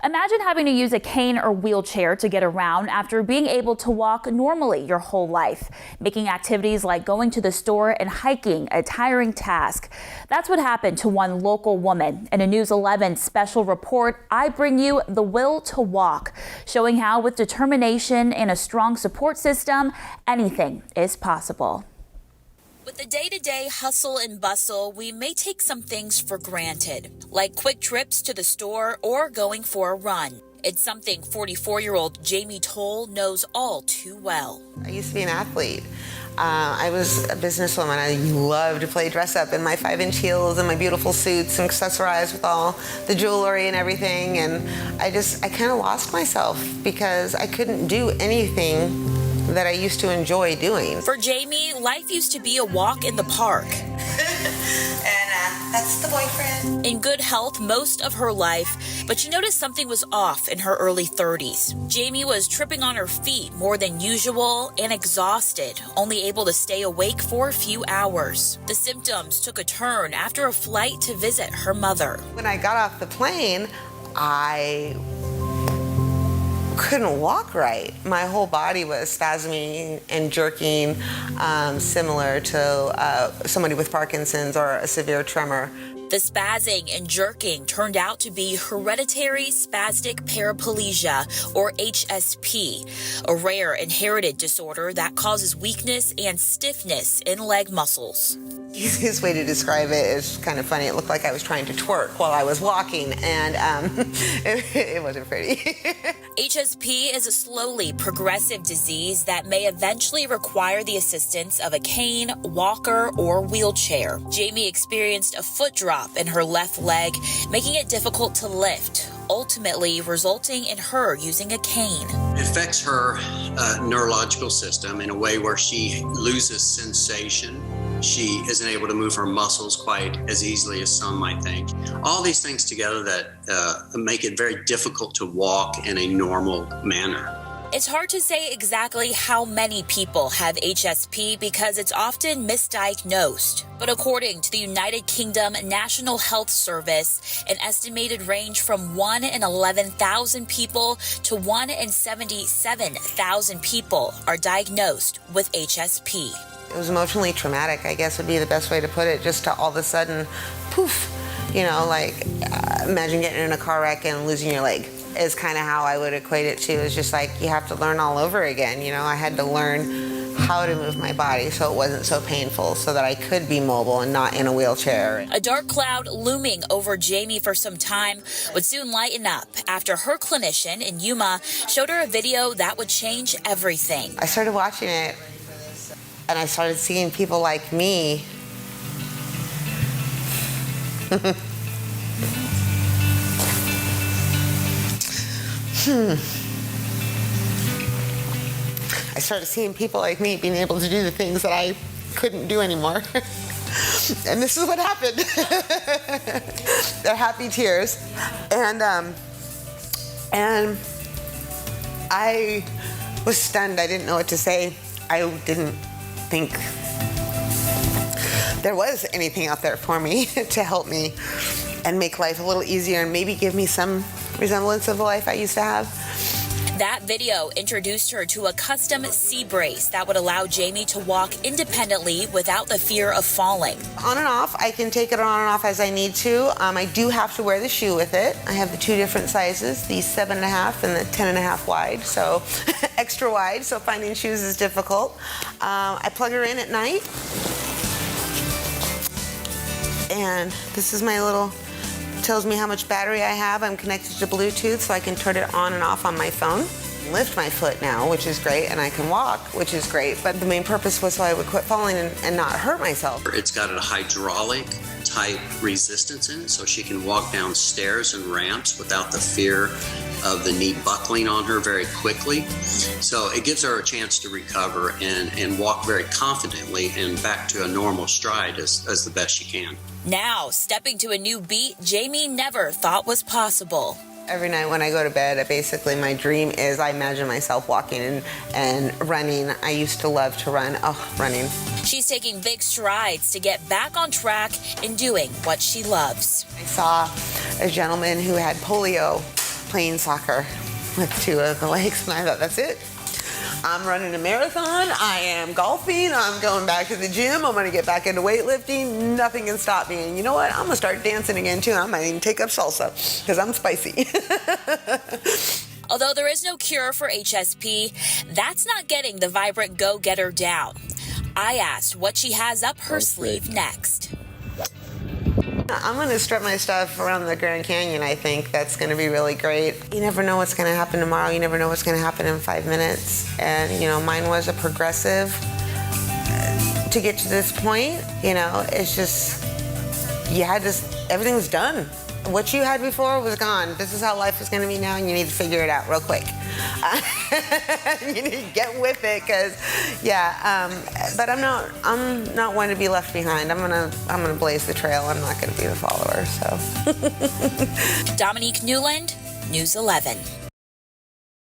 Imagine having to use a cane or wheelchair to get around after being able to walk normally your whole life, making activities like going to the store and hiking a tiring task. That's what happened to one local woman. In a News 11 special report, I bring you The Will to Walk, showing how with determination and a strong support system, anything is possible. With the day-to-day hustle and bustle, we may take some things for granted, like quick trips to the store or going for a run. It's something 44-year-old Jamie Toll knows all too well. I used to be an athlete. I was a businesswoman. I loved to play dress up in my 5-inch heels and my beautiful suits and accessorize with all the jewelry and everything. And I kind of lost myself because I couldn't do anything that I used to enjoy doing. For Jamie, life used to be a walk in the park. And that's the boyfriend. In good health most of her life, but she noticed something was off in her early 30s. Jamie was tripping on her feet more than usual and exhausted, only able to stay awake for a few hours. The symptoms took a turn after a flight to visit her mother. When I got off the plane, I couldn't walk right. My whole body was spasming and jerking, similar to somebody with Parkinson's or a severe tremor. The spazzing and jerking turned out to be hereditary spastic paraplegia, or HSP, a rare inherited disorder that causes weakness and stiffness in leg muscles. The easiest way to describe it is kind of funny. It looked like I was trying to twerk while I was walking, and it wasn't pretty. HSP is a slowly progressive disease that may eventually require the assistance of a cane, walker, or wheelchair. Jamie experienced a foot drop in her left leg, making it difficult to lift, ultimately resulting in her using a cane. It affects her neurological system in a way where she loses sensation. She isn't able to move her muscles quite as easily as some might think. All these things together that make it very difficult to walk in a normal manner. It's hard to say exactly how many people have HSP because it's often misdiagnosed. But according to the United Kingdom National Health Service, an estimated range from 1 in 11,000 people to 1 in 77,000 people are diagnosed with HSP. It was emotionally traumatic, I guess would be the best way to put it, just to all of a sudden, poof, imagine getting in a car wreck and losing your leg. Is kind of how I would equate it to. It's just like you have to learn all over again. I had to learn how to move my body so it wasn't so painful, so that I could be mobile and not in a wheelchair. A dark cloud looming over Jamie for some time would soon lighten up after her clinician in Yuma showed her a video that would change everything. I started watching it and I started seeing people like me. I started seeing people like me being able to do the things that I couldn't do anymore. And this is what happened. They're happy tears. And I was stunned. I didn't know what to say. I didn't think there was anything out there for me to help me and make life a little easier and maybe give me some resemblance of the life I used to have. That video introduced her to a custom C-brace that would allow Jamie to walk independently without the fear of falling. On and off, I can take it on and off as I need to. I do have to wear the shoe with it. I have the 2 different sizes, the 7.5 and the 10.5 wide, so extra wide, so finding shoes is difficult. I plug her in at night. And this is my little, tells me how much battery I have. I'm connected to Bluetooth, so I can turn it on and off on my phone. Lift my foot now, which is great, and I can walk, which is great. But the main purpose was so I would quit falling and not hurt myself. It's got a hydraulic type resistance in it, so she can walk down stairs and ramps without the fear of the knee buckling on her very quickly. So it gives her a chance to recover and walk very confidently and back to a normal stride as the best she can. Now, stepping to a new beat Jamie never thought was possible. Every night when I go to bed, basically my dream is I imagine myself walking and running. I used to love to run. Oh, running. She's taking big strides to get back on track and doing what she loves. I saw a gentleman who had polio playing soccer with 2 of the legs, and I thought, that's it. I'm running a marathon, I am golfing, I'm going back to the gym, I'm gonna get back into weightlifting, nothing can stop me. And you know what? I'm gonna start dancing again too. I might even take up salsa, because I'm spicy. Although there is no cure for HSP, that's not getting the vibrant go-getter down. I asked what she has up her sleeve next. I'm going to strut my stuff around the Grand Canyon. I think that's going to be really great. You never know what's going to happen tomorrow. You never know what's going to happen in 5 minutes. And, you know, mine was a progressive to get to this point. You know, it's just, you had to, everything was done. What you had before was gone. This is how life is going to be now, and you need to figure it out real quick. You need to get with it, because, yeah. But I'm not one to be left behind. I'm gonna blaze the trail. I'm not gonna be the follower. So. Dominique Newland, News 11.